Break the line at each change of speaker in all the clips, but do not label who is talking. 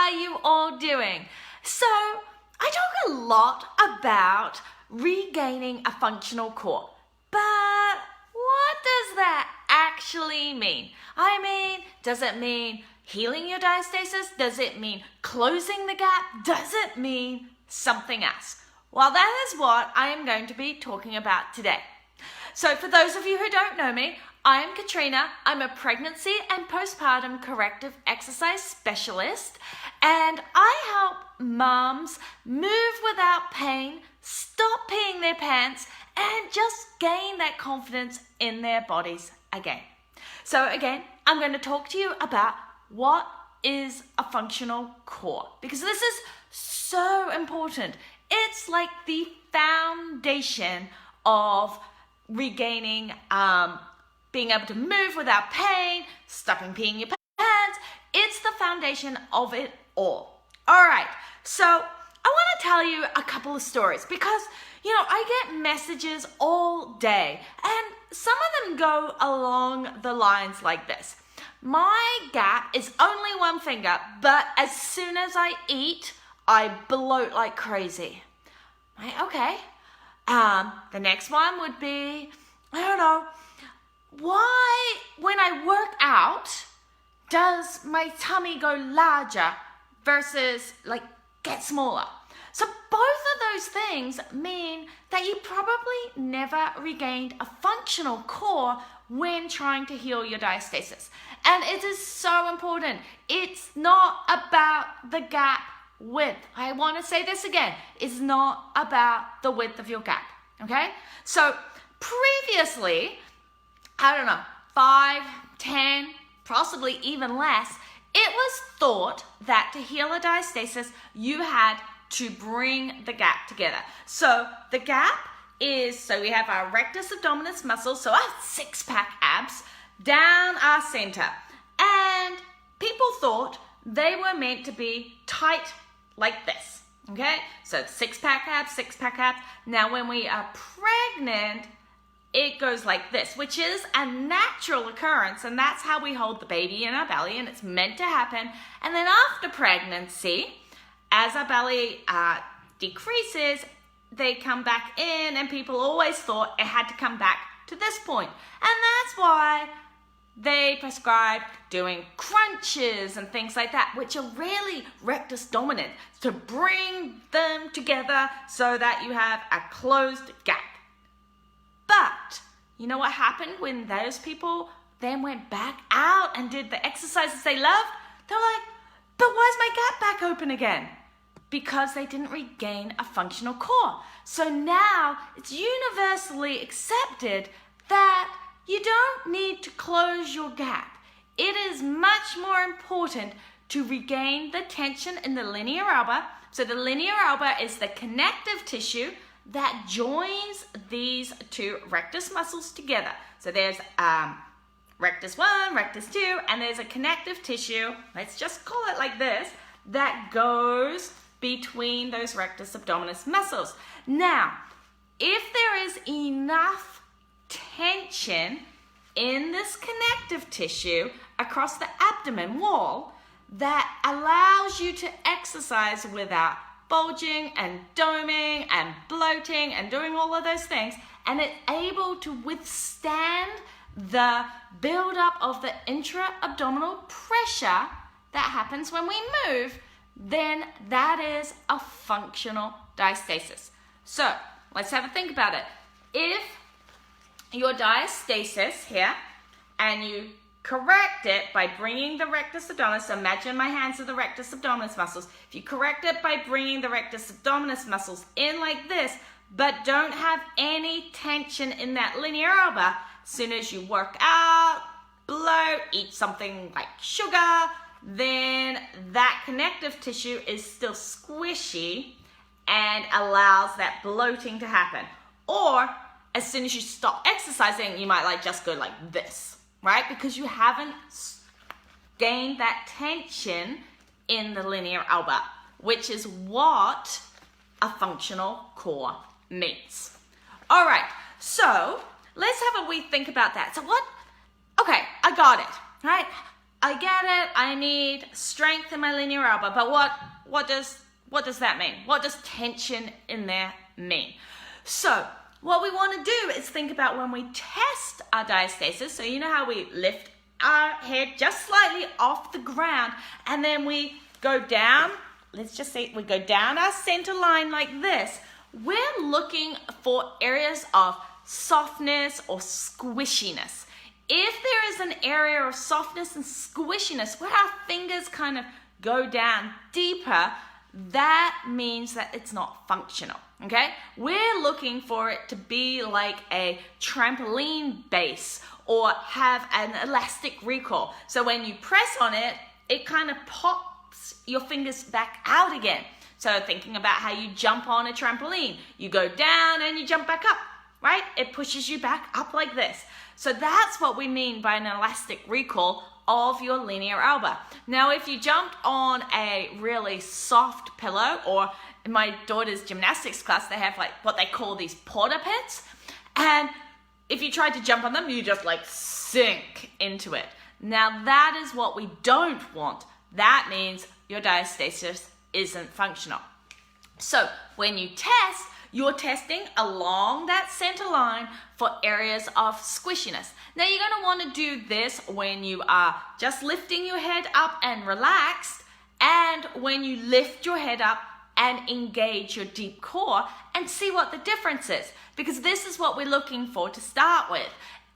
are you all doing? So, I talk a lot about regaining a functional core, but what does that actually mean? I mean, does it mean healing your diastasis? Does it mean closing the gap? Does it mean something else? Well, that is what I am going to be talking about today. So for those of you who don't know me, I am Katrina. I'm a pregnancy and postpartum corrective exercise specialist, and I help moms move without pain, stop peeing their pants, and just gain that confidence in their bodies again. So again, I'm going to talk to you about what is a functional core, because this is so important. It's like the foundation of regaining, being able to move without pain, stopping peeing your pants. It's the foundation of it all. All right, so I want to tell you a couple of stories because, I get messages all day, and some of them go along the lines like this. My gap is only one finger, but as soon as I eat, I bloat like crazy. Okay. The next one would be, why when I work out does my tummy go larger versus get smaller? So both of those things mean that you probably never regained a functional core when trying to heal your diastasis. And it is so important. It's not about the gap width. I want to say this again. It's not about the width of your gap. Okay? So previously, 5, 10, possibly even less, it was thought that to heal a diastasis, you had to bring the gap together. So the gap is, we have our rectus abdominis muscle, so our six-pack abs, down our center. And people thought they were meant to be tight like this, okay? So six-pack abs. Now when we are pregnant, it goes like this, which is a natural occurrence, and that's how we hold the baby in our belly, and it's meant to happen. And then after pregnancy, as our belly decreases, they come back in, and people always thought it had to come back to this point. And that's why they prescribe doing crunches and things like that, which are really rectus dominant, to bring them together so that you have a closed gap. But you know what happened when those people then went back out and did the exercises they loved? They're like, but why is my gap back open again? Because they didn't regain a functional core. So now it's universally accepted that you don't need to close your gap. It is much more important to regain the tension in the linea alba. So the linea alba is the connective tissue that joins these two rectus muscles together. So there's rectus 1, rectus 2, and there's a connective tissue, let's just call it like this, that goes between those rectus abdominis muscles. Now, if there is enough tension in this connective tissue across the abdomen wall that allows you to exercise without bulging and doming and bloating and doing all of those things, and it's able to withstand the buildup of the intra-abdominal pressure that happens when we move, then that is a functional diastasis. So let's have a think about it. If your diastasis here, and you correct it by bringing the rectus abdominis, imagine my hands are the rectus abdominis muscles. If you correct it by bringing the rectus abdominis muscles in like this, but don't have any tension in that linea alba, as soon as you work out, bloat, eat something like sugar, then that connective tissue is still squishy and allows that bloating to happen. Or as soon as you stop exercising, you might just go like this, right? Because you haven't gained that tension in the linea alba, which is what a functional core means. All right, so let's have a wee think about that. So okay, I got it, right? I get it. I need strength in my linear elbow. But what does that mean? What does tension in there mean? So what we want to do is think about when we test our diastasis. So you know how we lift our head just slightly off the ground and then we go down. Let's just say we go down our center line like this. We're looking for areas of softness or squishiness. If there is an area of softness and squishiness where our fingers kind of go down deeper, that means that it's not functional, okay? We're looking for it to be like a trampoline base or have an elastic recoil. So when you press on it, it kind of pops your fingers back out again. So thinking about how you jump on a trampoline, you go down and you jump back up, right? It pushes you back up like this. So that's what we mean by an elastic recoil of your linear elbow. Now, if you jumped on a really soft pillow, or in my daughter's gymnastics class, they have like what they call these porta pits. And if you tried to jump on them, you just like sink into it. Now, that is what we don't want. That means your diastasis isn't functional. So when you test, you're testing along that center line for areas of squishiness. Now you're going to want to do this when you are just lifting your head up and relaxed, and when you lift your head up and engage your deep core and see what the difference is. Because this is what we're looking for to start with.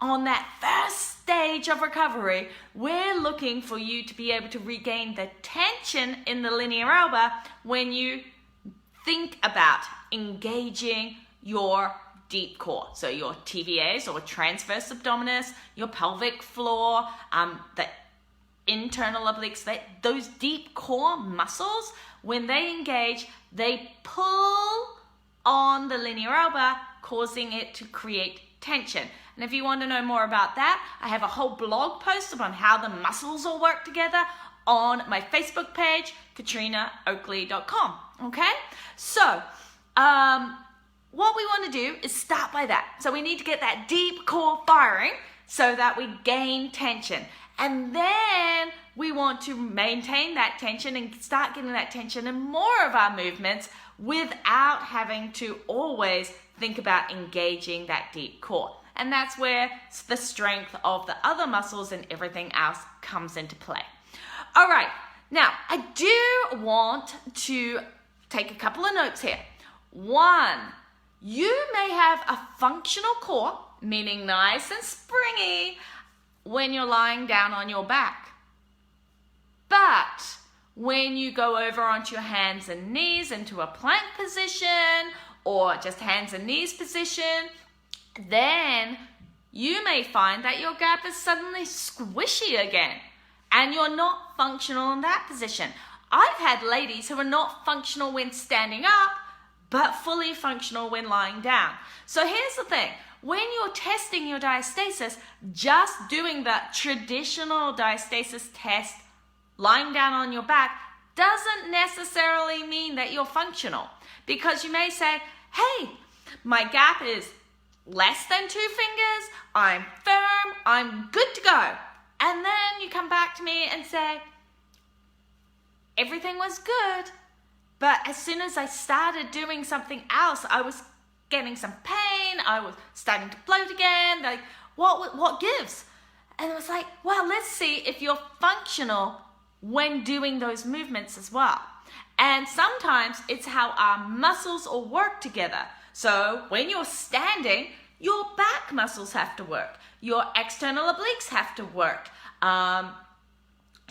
On that first stage of recovery, we're looking for you to be able to regain the tension in the linear elbow when you think about engaging your deep core. So your TVAs or transverse abdominis, your pelvic floor, the internal obliques, those deep core muscles, when they engage, they pull on the linear elbow, causing it to create tension. And if you want to know more about that, I have a whole blog post on how the muscles all work together on my Facebook page, katrinaoakley.com. Okay? So, what we want to do is start by that. So we need to get that deep core firing so that we gain tension. And then we want to maintain that tension and start getting that tension in more of our movements without having to always think about engaging that deep core. And that's where the strength of the other muscles and everything else comes into play. All right, now I do want to take a couple of notes here. One, you may have a functional core, meaning nice and springy, when you're lying down on your back. But when you go over onto your hands and knees into a plank position or just hands and knees position, then you may find that your gap is suddenly squishy again and you're not functional in that position. I've had ladies who are not functional when standing up, but fully functional when lying down. So here's the thing. When you're testing your diastasis, just doing the traditional diastasis test, lying down on your back, doesn't necessarily mean that you're functional. Because you may say, hey, my gap is less than 2 fingers, I'm firm, I'm good to go. And then you come back to me and say, everything was good, but as soon as I started doing something else, I was getting some pain, I was starting to bloat again, like, what gives? And it was like, well, let's see if you're functional when doing those movements as well. And sometimes it's how our muscles all work together. So when you're standing, your back muscles have to work, your external obliques have to work,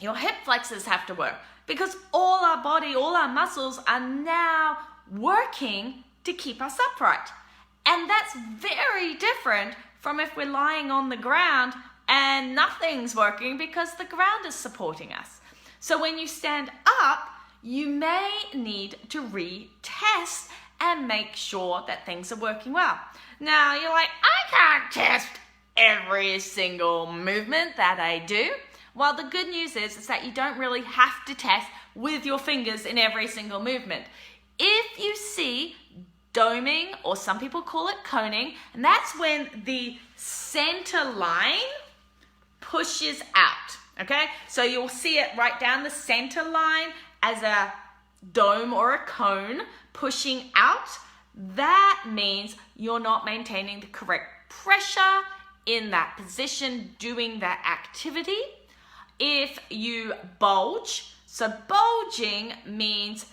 your hip flexors have to work, because all our body, all our muscles are now working to keep us upright. And that's very different from if we're lying on the ground and nothing's working because the ground is supporting us. So when you stand up, you may need to retest and make sure that things are working well. Now you're like, I can't test every single movement that I do. Well, the good news is that you don't really have to test with your fingers in every single movement. If you see doming, or some people call it coning, and that's when the center line pushes out, okay? So you'll see it right down the center line as a dome or a cone pushing out. That means you're not maintaining the correct pressure in that position doing that activity. If you bulge, so bulging means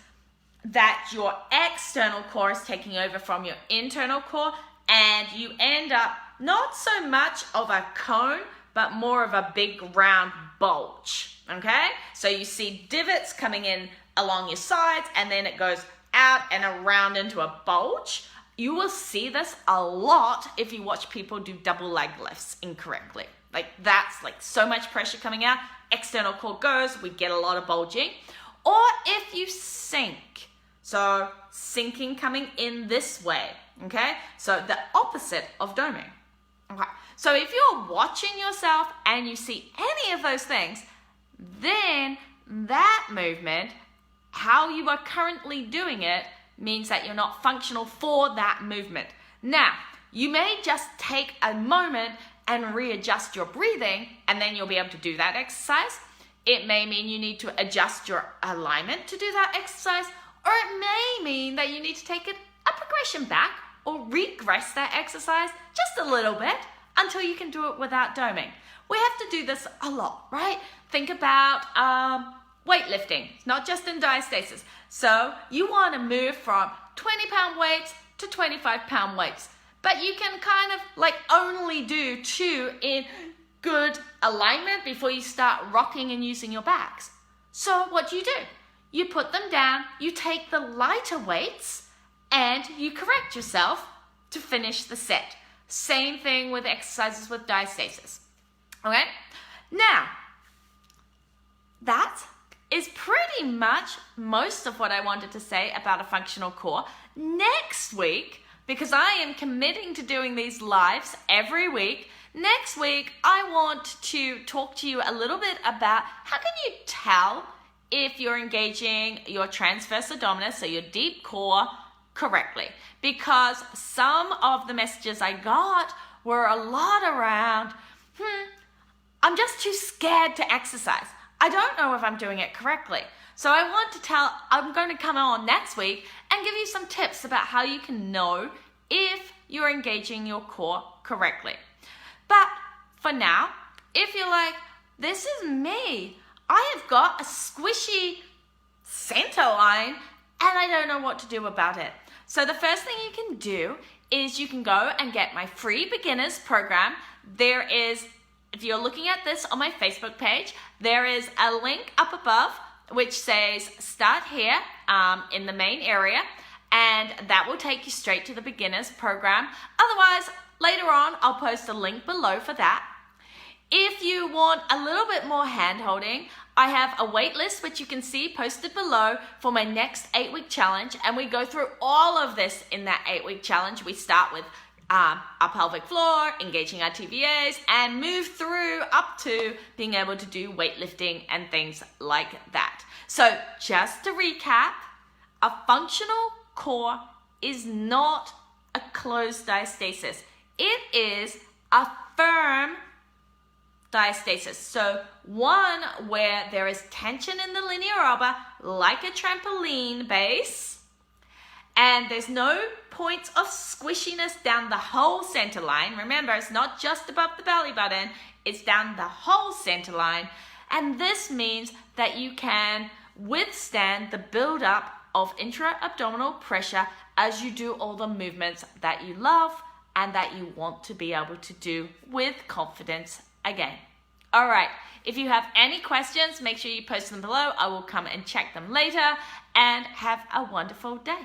that your external core is taking over from your internal core, and you end up not so much of a cone, but more of a big round bulge, okay? So you see divots coming in along your sides, and then it goes out and around into a bulge. You will see this a lot if you watch people do double leg lifts incorrectly. Like that's like so much pressure coming out, external core goes, we get a lot of bulging. Or if you sink, so sinking coming in this way, okay? So the opposite of doming, okay? So if you're watching yourself and you see any of those things, then that movement, how you are currently doing it, means that you're not functional for that movement. Now, you may just take a moment and readjust your breathing, and then you'll be able to do that exercise. It may mean you need to adjust your alignment to do that exercise, or it may mean that you need to take it a progression back or regress that exercise just a little bit until you can do it without doming. We have to do this a lot, right? Think about weightlifting, not just in diastasis. So you want to move from 20-pound weights to 25-pound weights, but you can kind of like only do 2 in good alignment before you start rocking and using your backs. So what do? You put them down, you take the lighter weights, and you correct yourself to finish the set. Same thing with exercises with diastasis. Okay? Now, that is pretty much most of what I wanted to say about a functional core. Next week, because I am committing to doing these lives every week, next week I want to talk to you a little bit about how can you tell if you're engaging your transverse abdominis, so your deep core, correctly. Because some of the messages I got were a lot around, I'm just too scared to exercise. I don't know if I'm doing it correctly. So I'm going to come on next week and give you some tips about how you can know if you're engaging your core correctly. But for now, if you're like, this is me, I have got a squishy center line and I don't know what to do about it. So the first thing you can do is you can go and get my free beginners program. There is, if you're looking at this on my Facebook page, there is a link up above which says start here in the main area, and that will take you straight to the beginners program. Otherwise, later on, I'll post a link below for that. If you want a little bit more hand-holding, I have a wait list which you can see posted below for my next 8-week challenge, and we go through all of this in that 8-week challenge. We start with our pelvic floor, engaging our TVAs, and move through up to being able to do weightlifting and things like that. So just to recap, a functional core is not a closed diastasis. It is a firm diastasis. So one where there is tension in the linear arbor, like a trampoline base, and there's no points of squishiness down the whole center line. Remember, it's not just above the belly button, it's down the whole center line. And this means that you can withstand the buildup of intra-abdominal pressure as you do all the movements that you love and that you want to be able to do with confidence again. All right, if you have any questions, make sure you post them below. I will come and check them later, and have a wonderful day.